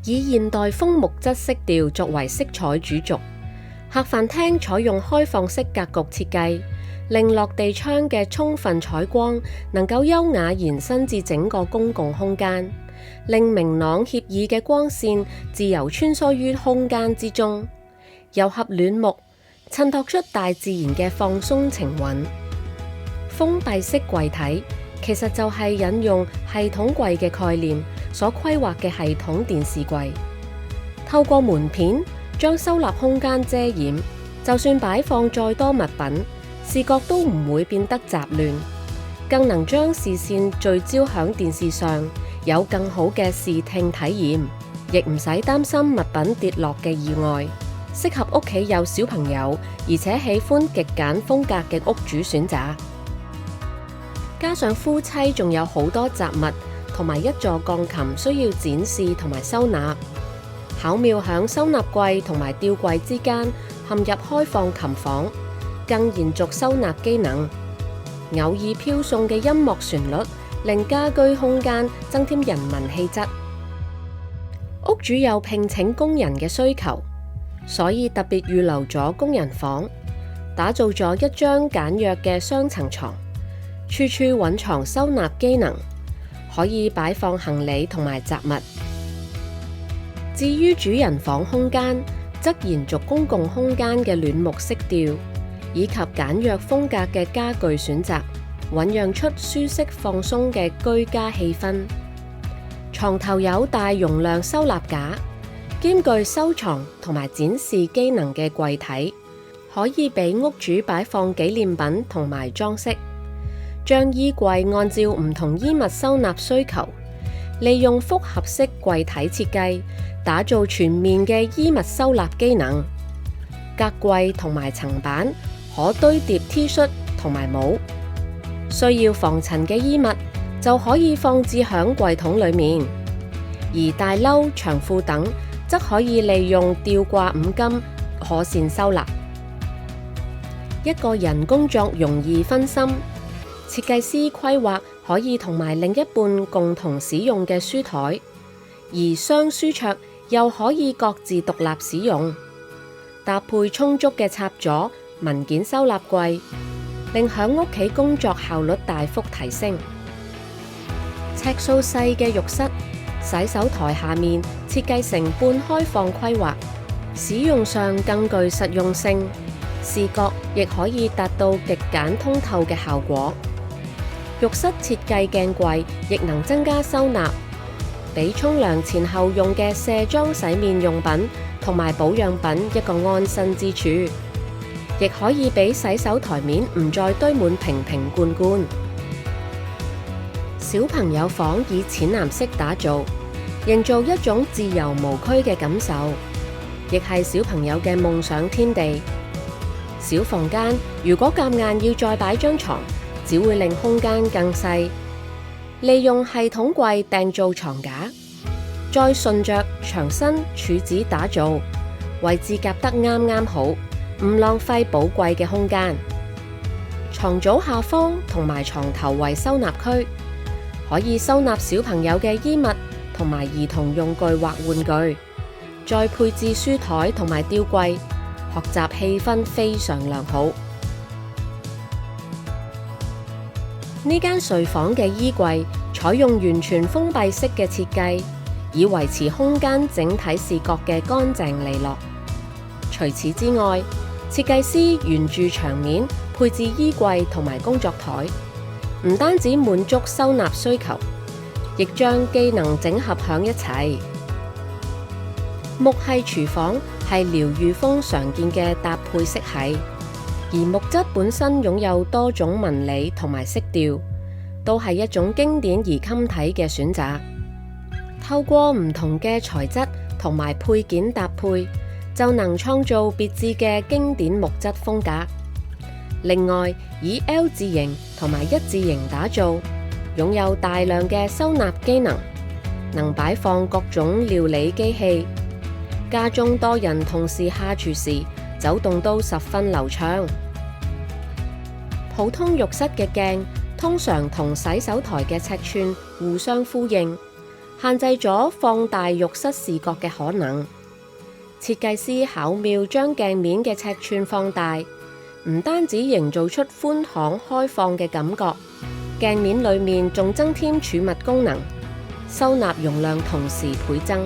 以現代風木質色調作為色彩主軸。客飯廳採用開放式格局設計，令落地窗嘅充分採光能夠優雅延伸至整個公共空間，令明朗愜意嘅光線自由穿梭於空間之中，糅合暖目，襯托出大自然嘅放鬆情韻。封閉式櫃體其實就係引用系統櫃嘅概念所規劃嘅系統電視櫃，透過門片將收納空間遮掩，就算擺放再多物品，視覺都唔會變得雜亂，更能將視線聚焦響電視上，有更好嘅視聽體驗，亦唔使擔心物品跌落嘅意外，適合屋企有小朋友而且喜歡極簡風格嘅屋主選擇。加上夫妻仲有好多雜物同埋一座鋼琴需要展示同埋收納，巧妙響收納櫃同埋吊櫃之間嵌入開放琴房，更延續收納機能。偶爾飄送嘅音樂旋律令家居空間增添人文氣質。屋主有聘請工人嘅需求，所以特別預留咗工人房，打造咗一張簡約嘅雙層床，處處蘊藏收納機能，可以擺放行李同埋雜物。至於主人房空間，則延續公共空間嘅暖木色調，以及簡約風格嘅家具選擇，醞釀出舒適放鬆嘅居家氣氛。床頭有大容量收納架，兼具收藏同埋展示機能嘅櫃體，可以俾屋主擺放紀念品同埋裝飾。將衣櫃按照唔同衣物收納需求，利用複合式櫃體設計，打造全面嘅衣物收納機能。隔櫃同埋層板可堆疊 T 恤同埋帽，需要防塵嘅衣物就可以放置響櫃桶裏面，而大褸、長褲等則可以利用吊掛五金可線收納。一個人工作容易分心，設計師規劃可以同埋另一半共同使用嘅書台，而雙書桌又可以各自獨立使用，搭配充足嘅插座、文件收納櫃，令響屋企工作效率大幅提升。尺數細嘅浴室，洗手台下面設計成半開放規劃，使用上更具實用性，視覺亦可以達到極簡通透嘅效果。浴室設計鏡櫃亦能增加收納，俾沖涼前後用嘅卸妝洗面用品同埋保養品一個安身之處，亦可以俾洗手台面唔再堆滿瓶瓶罐罐。小朋友房以淺藍色打造，營造一種自由無拘嘅感受，亦係小朋友嘅夢想天地。小房間如果夾硬要再擺張床，只會令空間更細。利用系統櫃訂造床架，再順着牆身柱子打造，位置夾得啱啱好，唔浪費寶貴嘅空間。床組下方同埋床頭為收納區，可以收納小朋友嘅衣物同埋兒童用具或玩具，再配置書台同埋吊櫃，學習氣氛非常良好。呢間睡房嘅衣櫃採用完全封閉式嘅設計，以維持空間整體視覺嘅乾淨利落。除此之外，設計師沿住牆面配置衣櫃同埋工作台，唔單止滿足收納需求，亦將機能整合響一齊。木系廚房係療癒風常見嘅搭配色系，而木質本身擁有多種紋理同埋色調，都係一種經典而襟睇嘅選擇。透過唔同嘅材質同埋配件搭配，就能創造別致嘅經典木質風格。另外，以 L 字形同埋一字形打造，擁有大量嘅收納機能，能擺放各種料理機器。家中多人同時下廚時，走動都十分流暢。普通浴室嘅鏡通常同洗手台嘅尺寸互相呼應，限制咗放大浴室視覺嘅可能。設計師巧妙將鏡面嘅尺寸放大，唔單止營造出寬敞開放嘅感覺，鏡面裏面仲增添儲物功能，收納容量同時倍增。